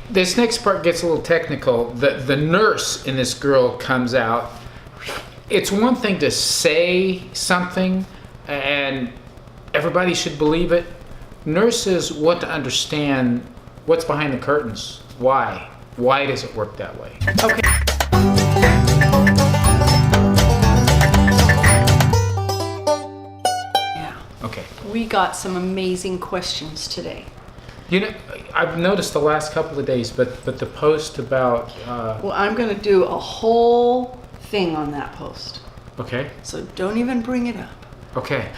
This next part gets a little technical. The nurse in this girl comes out. It's one thing to say something and everybody should believe it. Nurses want to understand what's behind the curtains. Why? Why does it work that way? Okay. Yeah. Okay. We got some amazing questions today. You know, I've noticed the last couple of days, but the post about... Well, I'm going to do a whole thing on that post. Okay. So don't even bring it up. Okay.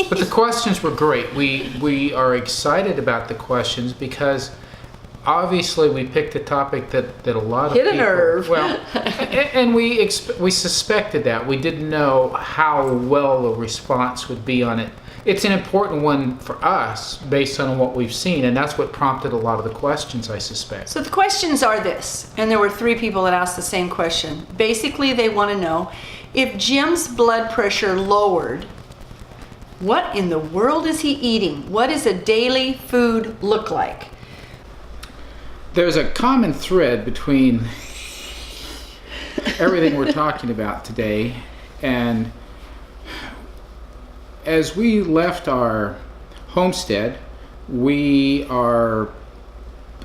But the questions were great. We are excited about the questions because obviously we picked a topic that a lot of Hit people... a nerve. Well, and we suspected that. We didn't know how well the response would be on it. It's an important one for us based on what we've seen, and that's what prompted a lot of the questions, I suspect. So the questions are this, and there were 3 people that asked the same question. Basically, they want to know, if Jim's blood pressure lowered, what in the world is he eating? What does a daily food look like? There's a common thread between everything we're talking about today, and as we left our homestead, we are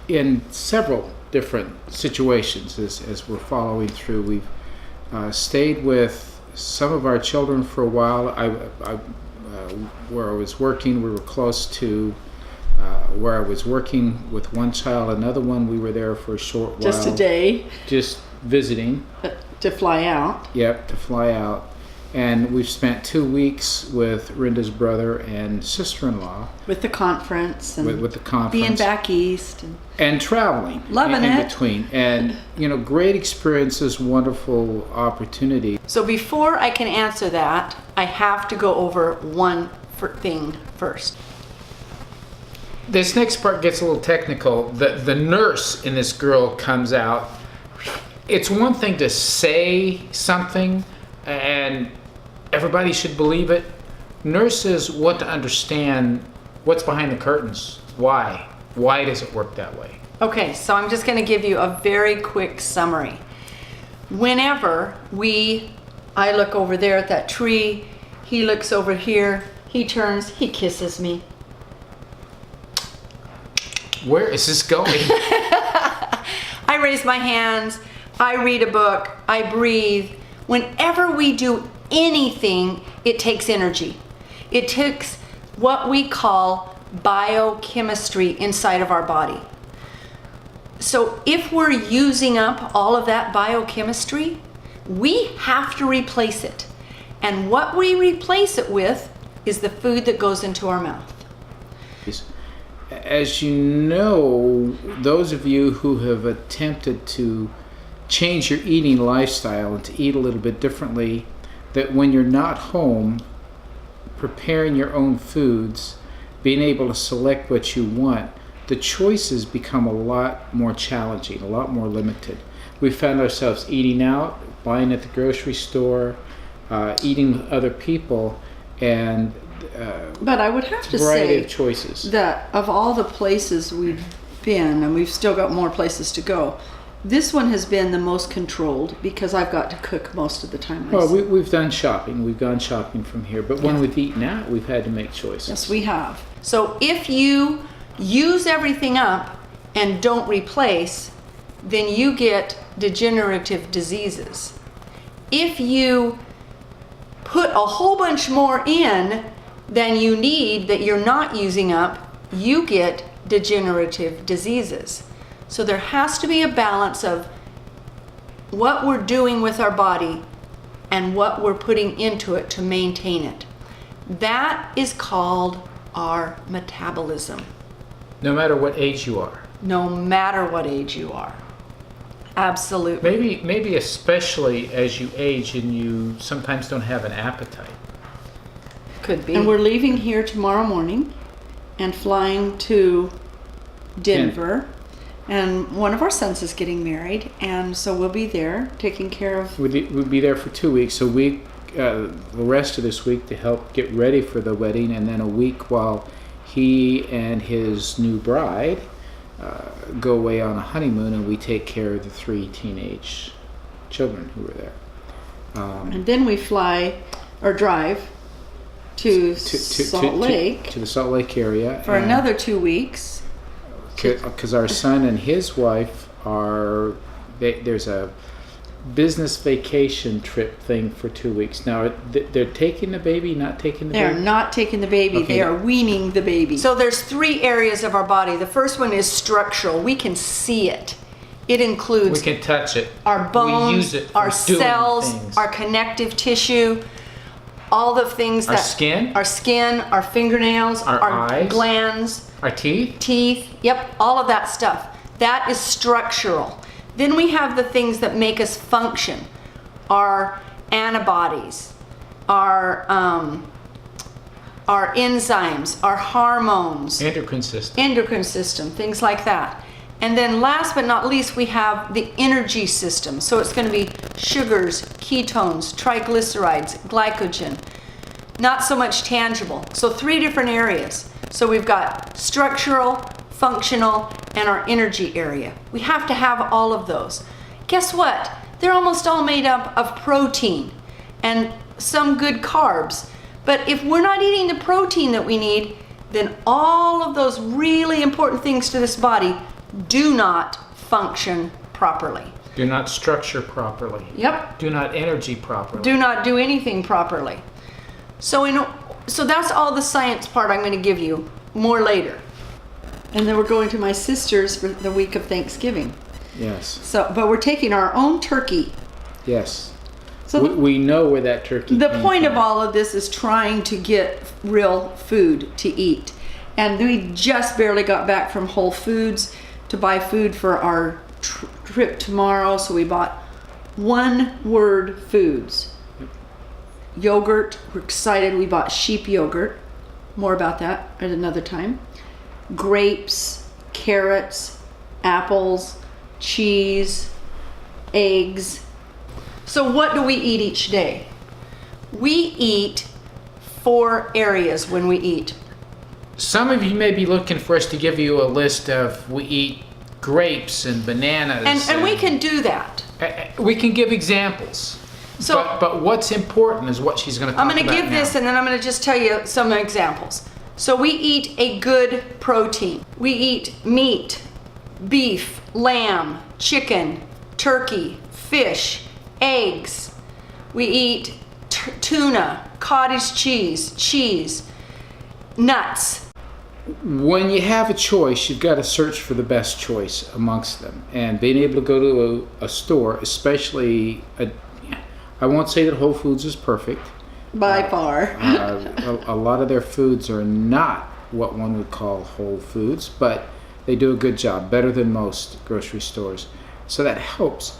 in several different situations as we're following through. We've stayed with some of our children for a while. Where I was working, we were close to where I was working with one child. Another one, we were there for a short while. Just a day. Just visiting. To fly out. Yep, to fly out. And we've spent 2 weeks with Rhenda's brother and sister-in-law. With the conference. And with the conference. being back east. And traveling. Loving in it. between. And, great experiences, wonderful opportunity. So before I can answer that, I have to go over one thing first. This next part gets a little technical. The nurse in this girl comes out. It's one thing to say something and everybody should believe it. Nurses want to understand what's behind the curtains. Why? Why does it work that way? Okay, so I'm just going to give you a very quick summary. Whenever I look over there at that tree, he looks over here, he turns, he kisses me. Where is this going? I raise my hands, I read a book, I breathe. Whenever we do anything, it takes energy. It takes what we call biochemistry inside of our body. So if we're using up all of that biochemistry, we have to replace it. And what we replace it with is the food that goes into our mouth. As you know, those of you who have attempted to change your eating lifestyle and to eat a little bit differently, that when you're not home, preparing your own foods, being able to select what you want, the choices become a lot more challenging, a lot more limited. We found ourselves eating out, buying at the grocery store, eating with other people, and but I would have to variety say of choices. That of all the places we've been, and we've still got more places to go, this one has been the most controlled because I've got to cook most of the time myself. Well, we've done shopping. We've gone shopping from here. But when we've eaten out, we've had to make choices. Yes, we have. So if you use everything up and don't replace, then you get degenerative diseases. If you put a whole bunch more in than you need that you're not using up, you get degenerative diseases. So there has to be a balance of what we're doing with our body and what we're putting into it to maintain it. That is called our metabolism. No matter what age you are. No matter what age you are. Absolutely. Maybe especially as you age and you sometimes don't have an appetite. Could be. And we're leaving here tomorrow morning and flying to Denver. And one of our sons is getting married, and so we'll be there taking care of... We'll be there for 2 weeks, the rest of this week to help get ready for the wedding, and then a week while he and his new bride go away on a honeymoon, and we take care of the 3 teenage children who were there. And then we fly or drive to Salt Lake to the Salt Lake area for another 2 weeks. Because our son and his wife there's a business vacation trip thing for 2 weeks. Now, they're taking the baby, not taking the baby? They're not taking the baby. Okay. They are weaning the baby. So there's 3 areas of our body. The first one is structural. We can see it. It includes We can touch it. our bones, We use it for our doing cells, things. our connective tissue, all the things Our skin? our skin, our fingernails, Our eyes? glands, Our teeth? yep, all of that stuff. That is structural. Then we have the things that make us function. Our antibodies, our enzymes, our hormones, Endocrine system. things like that. And then last but not least, we have the energy system. So it's going to be sugars, ketones, triglycerides, glycogen. Not so much tangible. So 3 different areas. So we've got structural, functional, and our energy area. We have to have all of those. Guess what? They're almost all made up of protein and some good carbs. But if we're not eating the protein that we need, then all of those really important things to this body do not function properly. Do not structure properly. Yep. Do not energy properly. Do not do anything properly. So that's all the science part I'm going to give you more later. And then we're going to my sister's for the week of Thanksgiving. Yes. So, but we're taking our own turkey. Yes. So We know where that turkey the came point from. of all of this is trying to get real food to eat. And we just barely got back from Whole Foods to buy food for our trip tomorrow. So we bought one-word foods. Yogurt. We're excited. We bought sheep yogurt. More about that at another time. Grapes, carrots, apples, cheese, eggs. So what do we eat each day? We eat 4 areas when we eat. Some of you may be looking for us to give you a list of we eat grapes and bananas. And we can do that. We can give examples. So but what's important is what she's going to talk I'm about going to give now. this and then I'm going to just tell you some examples. So we eat a good protein. We eat meat, beef, lamb, chicken, turkey, fish, eggs. We eat tuna, cottage cheese, nuts. When you have a choice, you've got to search for the best choice amongst them. And being able to go to a store, especially, I won't say that Whole Foods is perfect. By far. A lot of their foods are not what one would call whole foods, but they do a good job, better than most grocery stores. So that helps.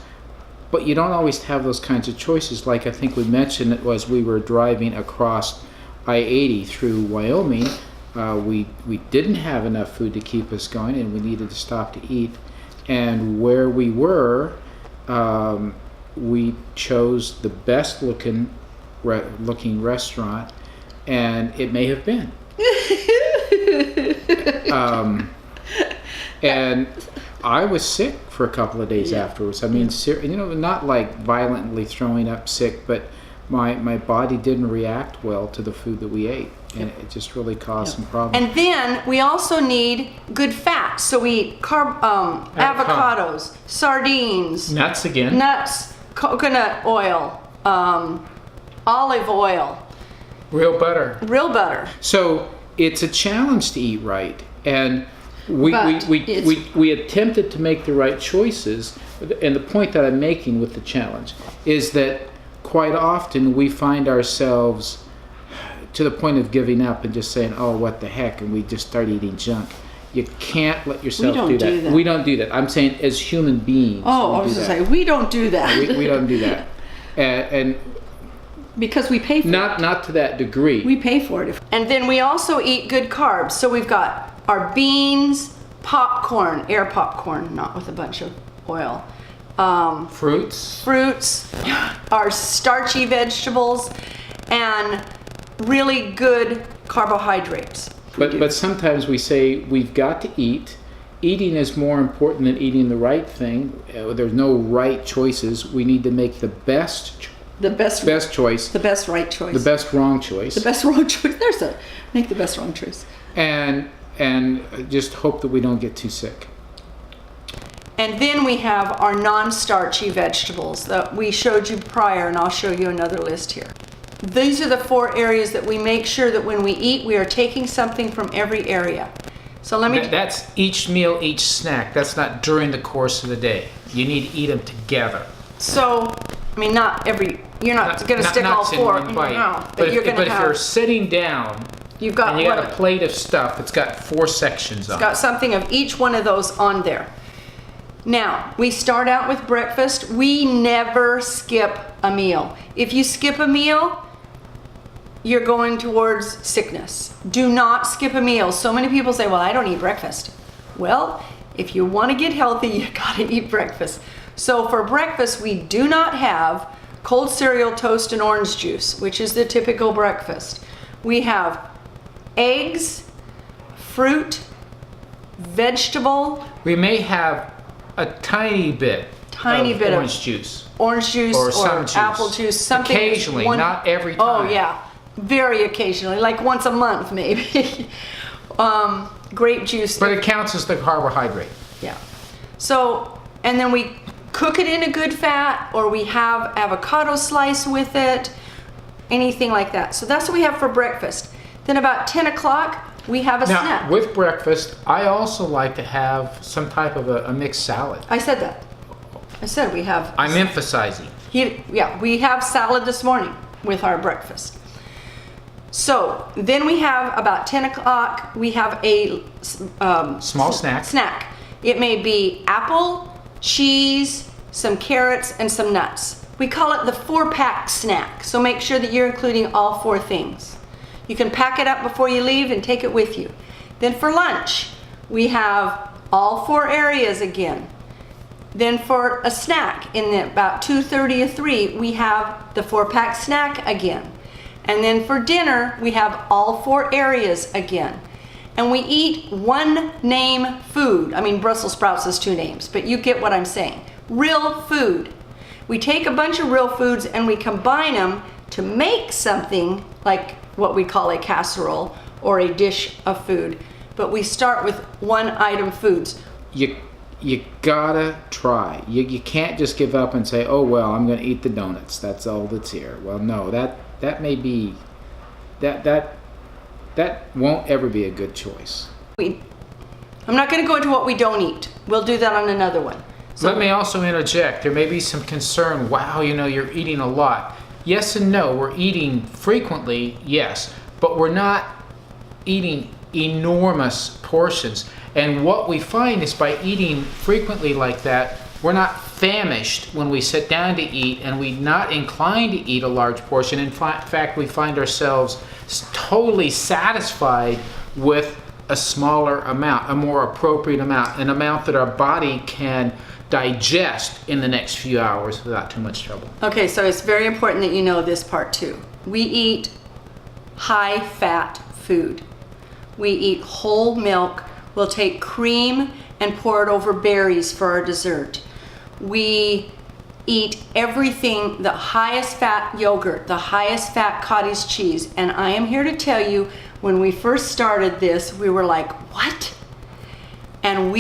But you don't always have those kinds of choices. Like I think we mentioned it was we were driving across I-80 through Wyoming. We didn't have enough food to keep us going, and we needed to stop to eat. And where we were, we chose the best looking restaurant, and it may have been. And I was sick for a couple of days afterwards. I mean, not like violently throwing up sick, but my body didn't react well to the food that we ate, and it just really caused some problems. And then we also need good fats. So we eat avocados, sardines, nuts, coconut oil, olive oil, real butter. So it's a challenge to eat right, and we attempted to make the right choices. And the point that I'm making with the challenge is that quite often we find ourselves to the point of giving up and just saying, "Oh, what the heck," and we just start eating junk. You can't let yourself do that. We don't do that. I'm saying as human beings. Oh, I was going to say, we don't do that. We don't do that. And because we pay for it. Not to that degree. We pay for it. And then we also eat good carbs. So we've got our beans, popcorn, air popcorn, not with a bunch of oil. Fruits, our starchy vegetables, and really good carbohydrates. But sometimes we say we've got to eat, eating is more important than eating the right thing. There's no right choices. We need to make the best choice. The best choice. The best right choice. The best wrong choice. The best wrong choice. There's a make the best wrong choice. And just hope that we don't get too sick. And then we have our non-starchy vegetables that we showed you prior, and I'll show you another list here. These are the 4 areas that we make sure that when we eat, we are taking something from every area. So let me... That's each meal, each snack. That's not during the course of the day. You need to eat them together. So, I mean, not every... You're not going to stick all 4 in your mouth. But you're going to if you're sitting down, you've got, and you got a plate of stuff, it's got 4 sections on it. It's got something of each one of those on there. Now, we start out with breakfast. We never skip a meal. If you skip a meal, you're going towards sickness. Do not skip a meal. So many people say, well, I don't eat breakfast. Well, if you want to get healthy, you got to eat breakfast. So for breakfast, we do not have cold cereal, toast, and orange juice, which is the typical breakfast. We have eggs, fruit, vegetable. We may have a tiny bit of orange juice. Orange juice or some juice. Apple juice. Something occasionally, not every time. Oh, yeah. Very occasionally, like once a month maybe. Grape juice. But it counts as the carbohydrate. Yeah. So, and then we cook it in a good fat, or we have avocado slice with it, anything like that. So that's what we have for breakfast. Then about 10 o'clock, we have a snack. Now, with breakfast, I also like to have some type of a mixed salad. I said that. I said we have. I'm emphasizing. Yeah, we have salad this morning with our breakfast. So then we have about 10 o'clock, we have a small snack. It may be apple, cheese, some carrots, and some nuts. We call it the 4-pack snack. So make sure that you're including all 4 things. You can pack it up before you leave and take it with you. Then for lunch, we have all 4 areas again. Then for a snack, in about 2:30 or 3, we have the 4-pack snack again. And then for dinner, we have all 4 areas again. And we eat 1 name food. I mean, Brussels sprouts is 2 names, but you get what I'm saying. Real food. We take a bunch of real foods and we combine them to make something like what we call a casserole or a dish of food. But we start with 1 item foods. You gotta try. You can't just give up and say, oh, well, I'm gonna eat the donuts. That's all that's here. Well, no, that may be, that won't ever be a good choice. I'm not going to go into what we don't eat. We'll do that on another one. So let me also interject. There may be some concern. Wow, you're eating a lot. Yes and no. We're eating frequently, yes, but we're not eating enormous portions. And what we find is by eating frequently like that, we're not famished when we sit down to eat, and we're not inclined to eat a large portion. In fact, we find ourselves totally satisfied with a smaller amount, a more appropriate amount, an amount that our body can digest in the next few hours without too much trouble. Okay, so it's very important that you know this part too. We eat high-fat food. We eat whole milk. We'll take cream and pour it over berries for our dessert. We eat everything, the highest fat yogurt, the highest fat cottage cheese. And I am here to tell you, when we first started this, we were like, what? And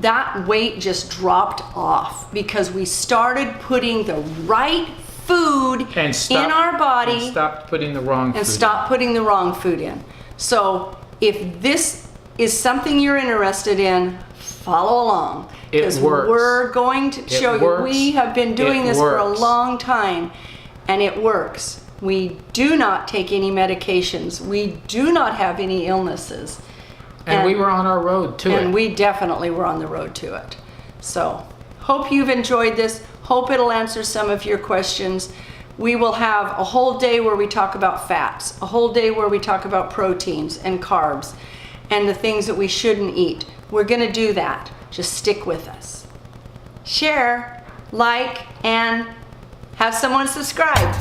that weight just dropped off because we started putting the right food in our body. And stopped putting the wrong food And stopped putting the wrong food in. So if this is something you're interested in, follow along. It works. We're going to show you. We have been doing this for a long time, and it works. We do not take any medications. We do not have any illnesses. And we were on our road to it. And we definitely were on the road to it. So, hope you've enjoyed this. Hope it'll answer some of your questions. We will have a whole day where we talk about fats, a whole day where we talk about proteins and carbs, and the things that we shouldn't eat. We're going to do that. Just stick with us. Share, like, and have someone subscribe.